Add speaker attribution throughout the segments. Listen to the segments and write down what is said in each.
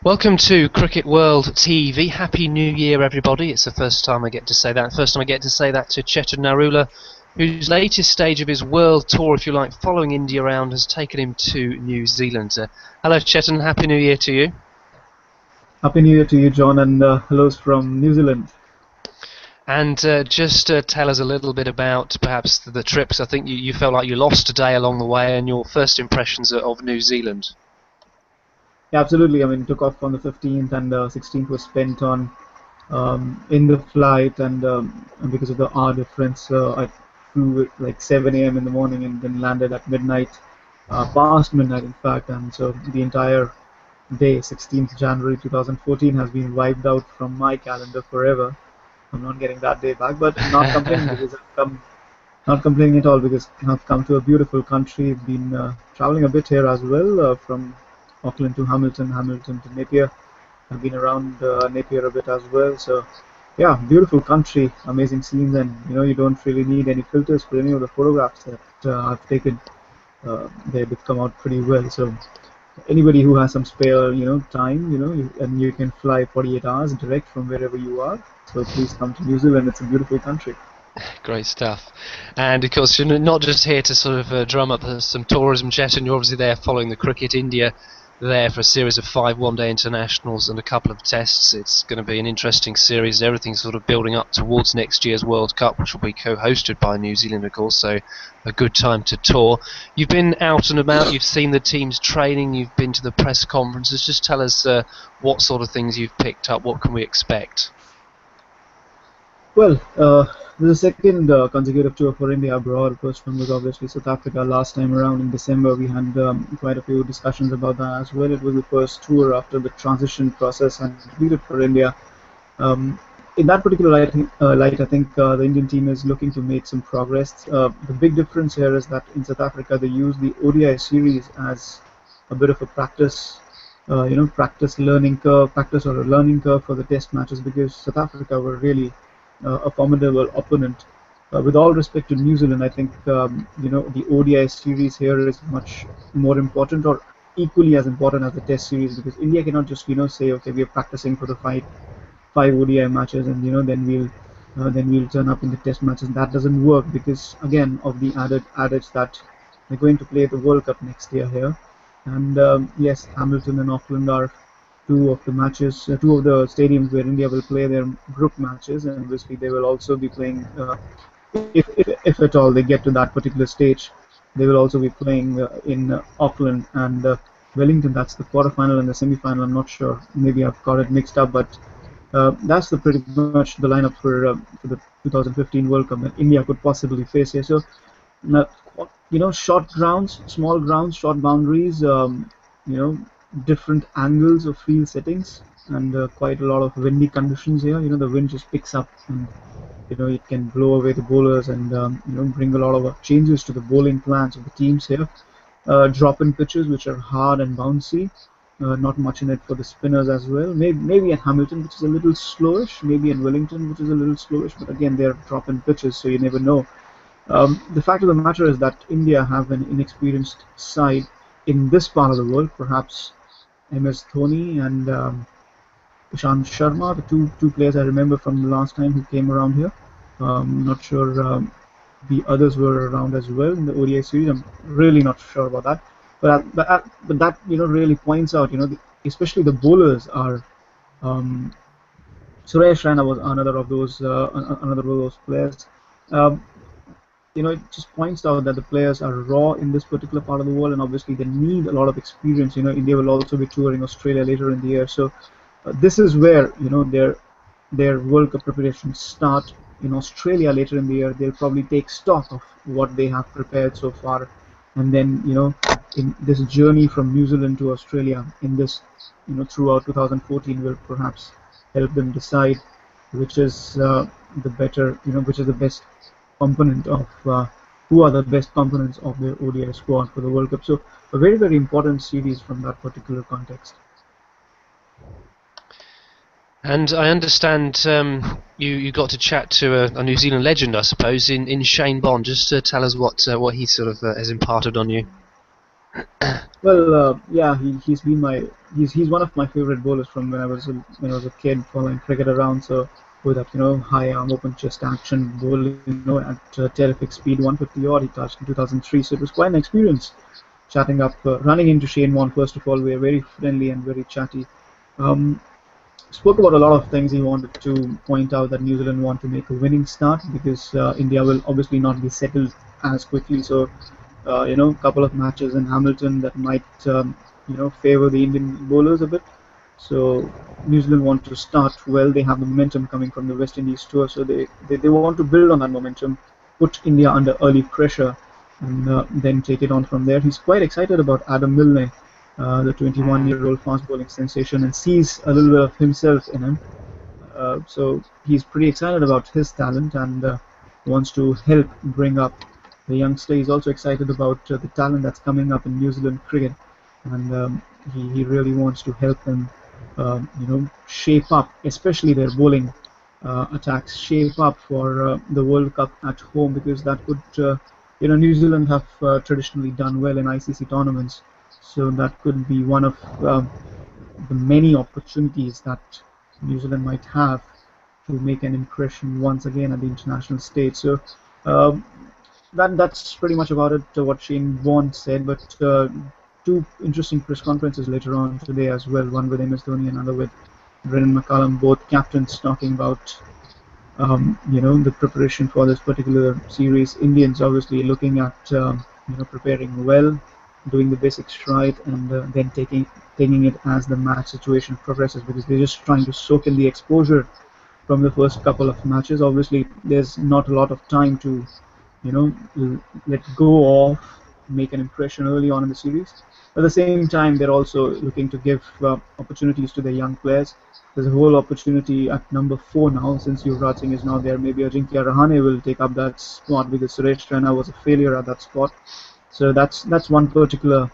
Speaker 1: Welcome to Cricket World TV. Happy New Year, everybody. It's the first time I get to say that. First time I get to say that to Chetan Narula, whose latest stage of his world tour, if you like, following India around, has taken him to New Zealand. Hello, Chetan. Happy New Year to you.
Speaker 2: Happy New Year to you, John, and hellos from New Zealand.
Speaker 1: And just tell us a little bit about perhaps the trips. I think you felt like you lost a day along the way, and your first impressions of New Zealand.
Speaker 2: Yeah, absolutely. I mean, took off on the 15th, and 16th was spent on in the flight, and because of the hour difference, I flew at like 7 a.m. in the morning and then landed at midnight, past midnight, in fact. And so the entire day, 16th January 2014, has been wiped out from my calendar forever. I'm not getting that day back, but not complaining because I've come. Not complaining at all because I've come to a beautiful country. I've been traveling a bit here as well, from Auckland to Hamilton, Hamilton to Napier. I've been around Napier a bit as well. So, yeah, beautiful country, amazing scenes, and you don't really need any filters for any of the photographs that I've taken. They've come out pretty well. So, anybody who has some spare, time, and you can fly 48 hours direct from wherever you are. So please come to New Zealand. It's a beautiful country.
Speaker 1: Great stuff. And of course, you're not just here to sort of drum up some tourism, Chetan. You're obviously there following the cricket. India there for a series of 5 one-day internationals and a couple of tests. It's going to be an interesting series. Everything's sort of building up towards next year's World Cup, which will be co-hosted by New Zealand, of course, so a good time to tour. You've been out and about, you've seen the teams training, you've been to the press conferences. Just tell us what sort of things you've picked up, what can we expect?
Speaker 2: Well, this is the second consecutive tour for India abroad. First one was obviously South Africa last time around in December. We had quite a few discussions about that as well. It was the first tour after the transition process had completed for India. In that particular light, I think the Indian team is looking to make some progress. The big difference here is that in South Africa they use the ODI series as a bit of a practice learning curve, practice or a learning curve for the test matches because South Africa were really a formidable opponent. With all respect to New Zealand, I think the ODI series here is much more important, or equally as important as the Test series, because India cannot just say, okay, we are practicing for the five ODI matches, and then we'll turn up in the Test matches. That doesn't work because again of the added adage that they're going to play the World Cup next year here, and yes, Hamilton and Auckland are two of the matches, two of the stadiums where India will play their group matches, and obviously they will also be playing, if at all they get to that particular stage, they will also be playing in Auckland and Wellington. That's the quarterfinal and the semi-final. I'm not sure. Maybe I've got it mixed up, but that's the pretty much the lineup for the 2015 World Cup that India could possibly face here. So, short grounds, small grounds, short boundaries. You know, different angles of field settings, and quite a lot of windy conditions here. The wind just picks up, and it can blow away the bowlers, and bring a lot of changes to the bowling plans of the teams here. Drop-in pitches which are hard and bouncy. Not much in it for the spinners as well. Maybe at Hamilton, which is a little slowish. Maybe at Wellington, which is a little slowish. But again, they're drop-in pitches, so you never know. The fact of the matter is that India have an inexperienced side in this part of the world. Perhaps MS Dhoni and Ishant Sharma, the two players I remember from the last time who came around here. Not sure the others were around as well in the ODI series. I'm really not sure about that. But that really points out, especially the bowlers are. Suresh Raina was another of those players. Um, it just points out that the players are raw in this particular part of the world, and obviously they need a lot of experience. India will also be touring Australia later in the year, so this is where their World Cup preparations start. In Australia later in the year, they'll probably take stock of what they have prepared so far, and then in this journey from New Zealand to Australia, in this throughout 2014, will perhaps help them decide which is the better, which is the best component of who are the best components of their ODI squad for the World Cup. So a very, very important series from that particular context.
Speaker 1: And I understand you got to chat to a New Zealand legend, I suppose, in Shane Bond. Just to tell us what he sort of has imparted on you.
Speaker 2: Well, yeah, he's one of my favorite bowlers from when I was a kid following cricket around. So with that, high arm open chest action bowling, at terrific speed, 150 odd he touched in 2003. So it was quite an experience. Chatting up, running into Shane Warne. First of all, we are very friendly and very chatty. Um, Spoke about a lot of things. He wanted to point out that New Zealand want to make a winning start because India will obviously not be settled as quickly. So, a couple of matches in Hamilton that might, favor the Indian bowlers a bit. So New Zealand want to start well. They have the momentum coming from the West Indies tour, so they want to build on that momentum, put India under early pressure, and then take it on from there. He's quite excited about Adam Milne, the 21-year-old fast bowling sensation, and sees a little bit of himself in him. So he's pretty excited about his talent and wants to help bring up the youngster. He's also excited about the talent that's coming up in New Zealand cricket, and he really wants to help them, shape up, especially their bowling attacks, shape up for the World Cup at home because that could, New Zealand have traditionally done well in ICC tournaments, so that could be one of the many opportunities that New Zealand might have to make an impression once again at the international stage. So um, that's pretty much about it. What Shane Warne said, but two interesting press conferences later on today as well. One with MS Dhoni, another with Brendan McCullum, both captains talking about the preparation for this particular series. Indians obviously looking at preparing well, doing the basics right, and then taking it as the match situation progresses because they're just trying to soak in the exposure from the first couple of matches. Obviously, there's not a lot of time to let go of, make an impression early on in the series. At the same time, they're also looking to give opportunities to their young players. There's a whole opportunity at number 4 now, since Yuvraj Singh is now there. Maybe Ajinkya Rahane will take up that spot because Suresh Raina was a failure at that spot. So that's one particular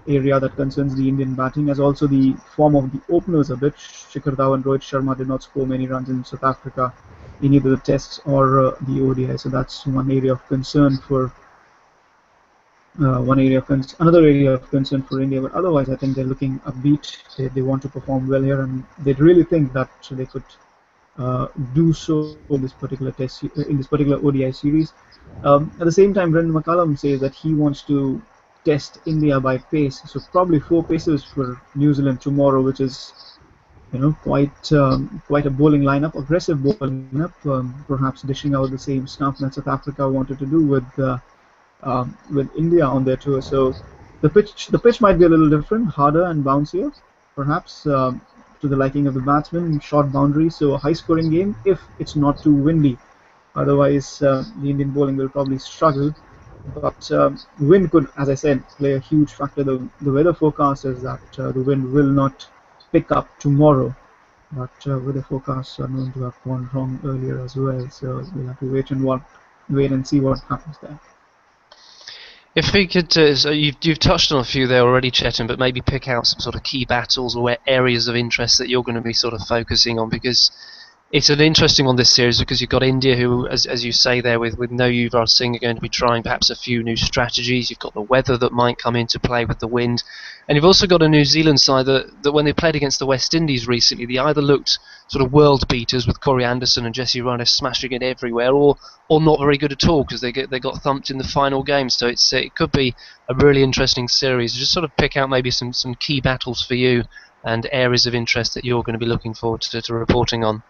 Speaker 2: area that concerns the Indian batting, as also the form of the openers a bit. Shikhar Dhawan and Rohit Sharma did not score many runs in South Africa in either the tests or the ODI. So that's one area of concern for another area of concern for India. But otherwise, I think they're looking upbeat. They want to perform well here, and they really think that they could do so in this particular ODI series. At the same time, Brendan McCullum says that he wants to test India by pace. So probably 4 paces for New Zealand tomorrow, which is quite a bowling lineup, aggressive bowling lineup, perhaps dishing out the same stuff that South Africa wanted to do with India on their tour. So the pitch might be a little different, harder and bouncier, perhaps to the liking of the batsmen, short boundaries, so a high-scoring game if it's not too windy. Otherwise, the Indian bowling will probably struggle. But wind could, as I said, play a huge factor. The weather forecast is that the wind will not pick up tomorrow, but weather forecasts are known to have gone wrong earlier as well. So we'll have to wait and see what happens there.
Speaker 1: If we could, so you've touched on a few there already, Chetan, but maybe pick out some sort of key battles or areas of interest that you're going to be sort of focusing on, because it's an interesting one, this series, because you've got India who, as you say there, with no Yuvraj Singh, are going to be trying perhaps a few new strategies. You've got the weather that might come into play with the wind. And you've also got a New Zealand side that when they played against the West Indies recently, they either looked sort of world beaters with Corey Anderson and Jesse Ryan smashing it everywhere, or not very good at all because they got thumped in the final game. So it could be a really interesting series. Just sort of pick out maybe some key battles for you and areas of interest that you're going to be looking forward to reporting on.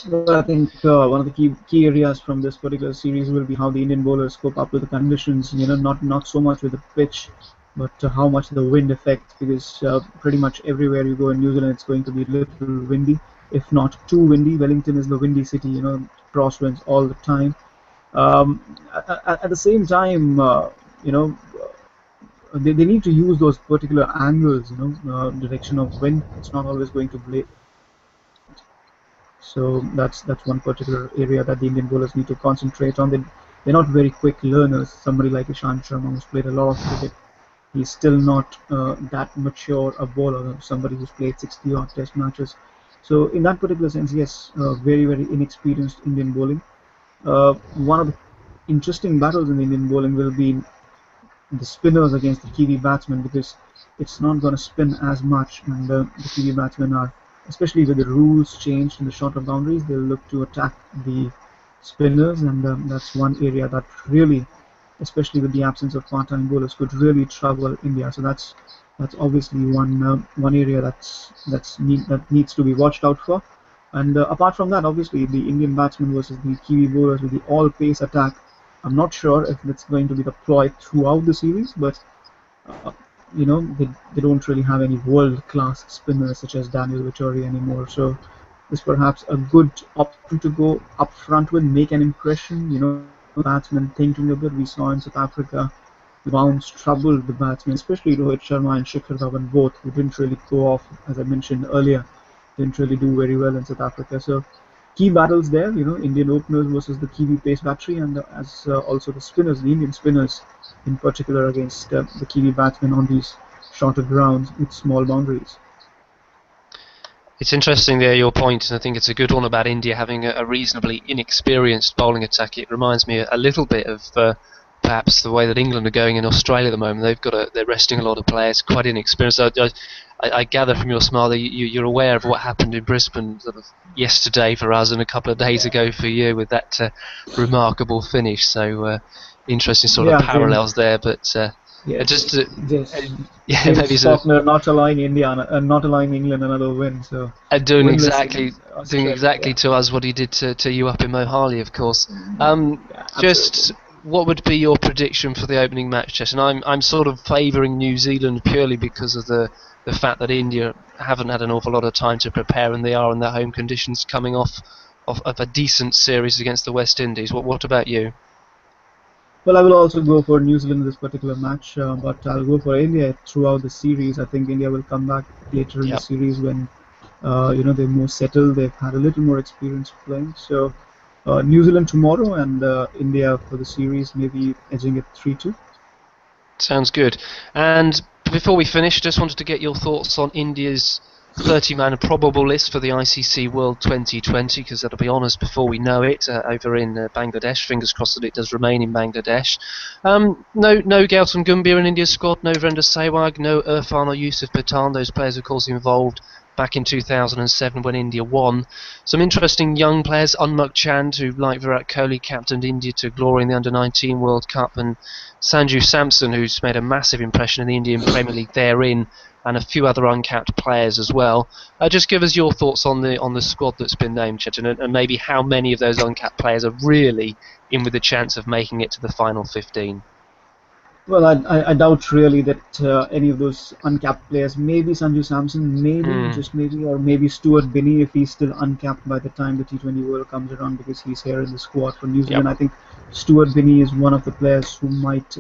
Speaker 2: Well, I think one of the key areas from this particular series will be how the Indian bowlers cope up with the conditions. Not so much with the pitch, but how much the wind affects. Because pretty much everywhere you go in New Zealand, it's going to be a little windy, if not too windy. Wellington is the windy city. Crosswinds all the time. At the same time, they need to use those particular angles. Direction of wind. It's not always going to play. So that's one particular area that the Indian bowlers need to concentrate on. They're not very quick learners. Somebody like Ishant Sharma, who's played a lot of cricket, he's still not that mature a bowler. Somebody who's played 60-odd Test matches. So in that particular sense, yes, very inexperienced Indian bowling. One of the interesting battles in Indian bowling will be the spinners against the Kiwi batsmen, because it's not going to spin as much, and the Kiwi batsmen are, especially with the rules changed in the shorter boundaries, they'll look to attack the spinners, and that's one area that really, especially with the absence of part-time bowlers, could really trouble India. So that's obviously one area that needs to be watched out for. And apart from that, obviously the Indian batsmen versus the Kiwi bowlers with the all-pace attack. I'm not sure if that's going to be the ploy throughout the series, but uh, they don't really have any world-class spinners such as Daniel Vittori anymore. So this perhaps a good option to go up front with, make an impression. Batsmen thinking a bit. We saw in South Africa, the bounce troubled the batsmen, especially Rohit Sharma and Shikhar Dhawan both, who didn't really go off, as I mentioned earlier, didn't really do very well in South Africa. So key battles there, Indian openers versus the Kiwi pace battery, and as also the spinners, the Indian spinners in particular against the Kiwi batsmen on these shorter grounds with small boundaries.
Speaker 1: It's interesting there, your point, and I think it's a good one about India having a reasonably inexperienced bowling attack. It reminds me a little bit of perhaps the way that England are going in Australia at the moment. They're resting a lot of players, quite inexperienced. I gather from your smile that you're aware of what happened in Brisbane sort of yesterday for us and a couple of days ago for you with that remarkable finish. So interesting sort of parallels there, but
Speaker 2: yes,
Speaker 1: maybe
Speaker 2: Faulkner not allowing not allowing England another win. So
Speaker 1: doing exactly to us what he did to you up in Mohali, of course. Just what would be your prediction for the opening match, Chetan? I'm sort of favouring New Zealand purely because of the fact that India haven't had an awful lot of time to prepare, and they are in their home conditions, coming off a decent series against the West Indies. What about you?
Speaker 2: Well, I will also go for New Zealand in this particular match, but I'll go for India throughout the series. I think India will come back later in the series when they're more settled, they've had a little more experience playing. So New Zealand tomorrow, and India for the series, maybe edging it 3-2.
Speaker 1: Sounds good. And before we finish, just wanted to get your thoughts on India's 30-man probable list for the ICC World 2020, because that'll be honoured before we know it over in Bangladesh. Fingers crossed that it does remain in Bangladesh. No Gautam Gambhir in India's squad, no Virender Sehwag, no Irfan or Yusuf Pathan. Those players, of course, involved back in 2007 when India won. Some interesting young players, Unmukt Chand, who, like Virat Kohli, captained India to glory in the Under-19 World Cup, and Sanju Samson, who's made a massive impression in the Indian Premier League therein, and a few other uncapped players as well. Just give us your thoughts on the squad that's been named, Chetan, and maybe how many of those uncapped players are really in with a chance of making it to the final 15.
Speaker 2: Well, I doubt really that any of those uncapped players, maybe Sanju Samson, just maybe, or maybe Stuart Binney if he's still uncapped by the time the T20 World comes around, because he's here in the squad for New Zealand. I think Stuart Binney is one of the players who might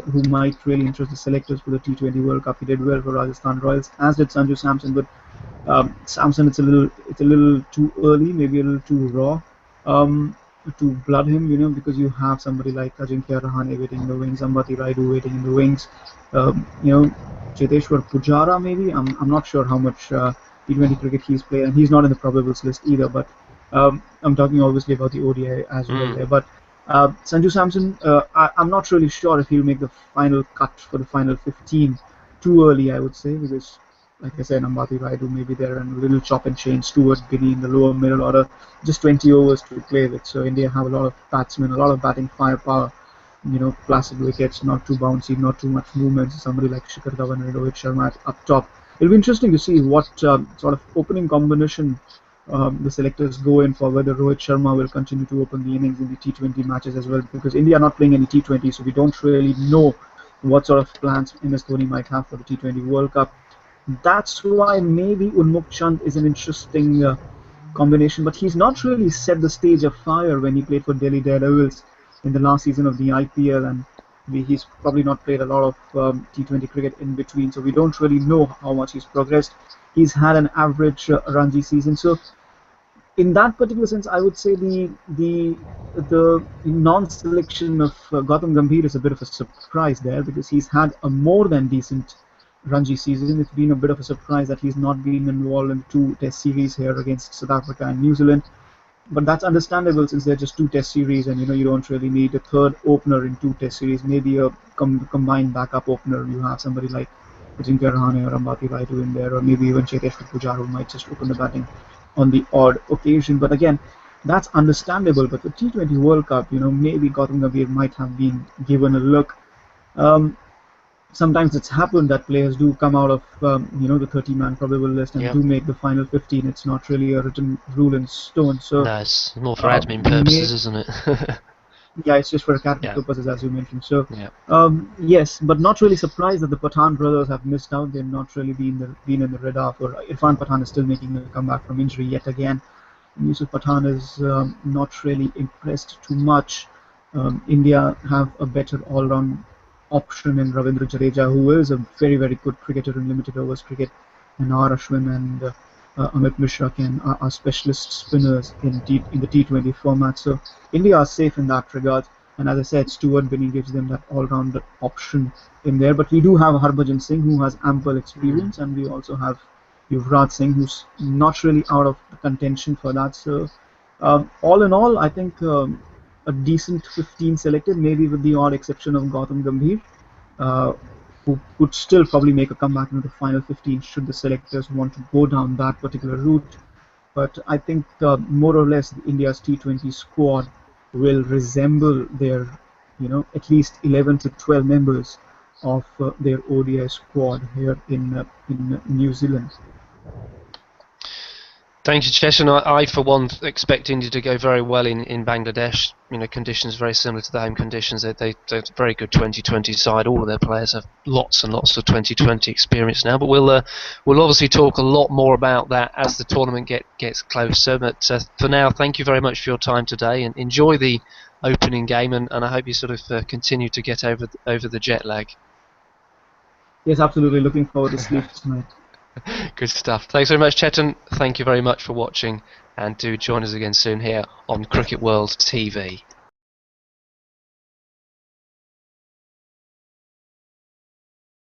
Speaker 2: really interest the selectors for the T20 World Cup. He did well for Rajasthan Royals, as did Sanju Samson, but Samson, it's a little too early, maybe a little too raw to blood him, because you have somebody like Ajinkya Rahane waiting in the wings, Ambati Raidu waiting in the wings, Cheteshwar Pujara maybe. I'm not sure how much T20 cricket he's played, and he's not in the probables list either, but I'm talking obviously about the ODI as well there. But Sanju Samson, I'm not really sure if he'll make the final cut for the final 15. Too early, I would say, because like I said, Ambati Raidu maybe there, and a little chop and change, Stuart Binney in the lower middle order, just 20 overs to play with. So India have a lot of batsmen, a lot of batting firepower, placid wickets, not too bouncy, not too much movement. Somebody like Shikhar Dhawan and Rohit Sharma up top. It'll be interesting to see what sort of opening combination the selectors go in for, whether Rohit Sharma will continue to open the innings in the T20 matches as well, because India are not playing any T20, so we don't really know what sort of plans MS Dhoni might have for the T20 World Cup. That's why maybe Unmukt Chand is an interesting combination, but he's not really set the stage afire when he played for Delhi Daredevils in the last season of the IPL, and he's probably not played a lot of T20 cricket in between, so we don't really know how much he's progressed. He's had an average Ranji season, so in that particular sense, I would say the non-selection of Gautam Gambhir is a bit of a surprise there, because he's had a more than decent Ranji season. It's been a bit of a surprise that he's not been involved in 2 Test series here against South Africa and New Zealand. but that's understandable since they're just two test series, and you don't really need a third opener in two test series. Maybe a combined backup opener. You have somebody like Ajinkya Rahane or Ambati Raidu in there, or maybe even Cheteshwar Pujara who might just open the batting on the odd occasion. But again, that's understandable. But the T20 World Cup, maybe Gautam Gambhir might have been given a look. Um, Sometimes it's happened that players do come out of the 30-man probable list and
Speaker 1: Yep.
Speaker 2: do make the final 15. It's not really a written rule in stone. So
Speaker 1: No, it's more for admin
Speaker 2: may
Speaker 1: purposes, isn't it?
Speaker 2: yeah, it's just for academic
Speaker 1: Yeah.
Speaker 2: purposes, as you mentioned. So
Speaker 1: Yeah.
Speaker 2: yes, but not really surprised that the Pathan brothers have missed out. They've not really been in the radar for Irfan Pathan is still making a comeback from injury yet again. Yusuf Pathan is not really impressed too much. India have a better all-round option in Ravindra Jadeja, who is a very, very good cricketer in limited overs cricket, and R. Ashwin and Amit Mishra are specialist spinners in the T20 format. So India are safe in that regard. And as I said, Stuart Binny gives them that all-round option in there. But we do have Harbhajan Singh, who has ample experience, and we also have Yuvraj Singh, who's not really out of the contention for that. So all in all, I think a decent 15 selected, maybe with the odd exception of Gautam Gambhir, uh, who could still probably make a comeback into the final 15 should the selectors want to go down that particular route. But I think more or less India's T20 squad will resemble their, at least 11 to 12 members of their ODI squad here in New Zealand.
Speaker 1: Thank you, Chetan. I, for one, expect India to go very well in Bangladesh. Conditions very similar to the home conditions. They're a very good 2020 side. All of their players have lots and lots of 2020 experience now. But we'll obviously talk a lot more about that as the tournament gets closer. But for now, thank you very much for your time today, and enjoy the opening game. And I hope you sort of continue to get over the jet lag.
Speaker 2: Yes, absolutely. Looking forward to sleep tonight.
Speaker 1: Good stuff. Thanks very much, Chetan. Thank you very much for watching, and do join us again soon here on Cricket World TV.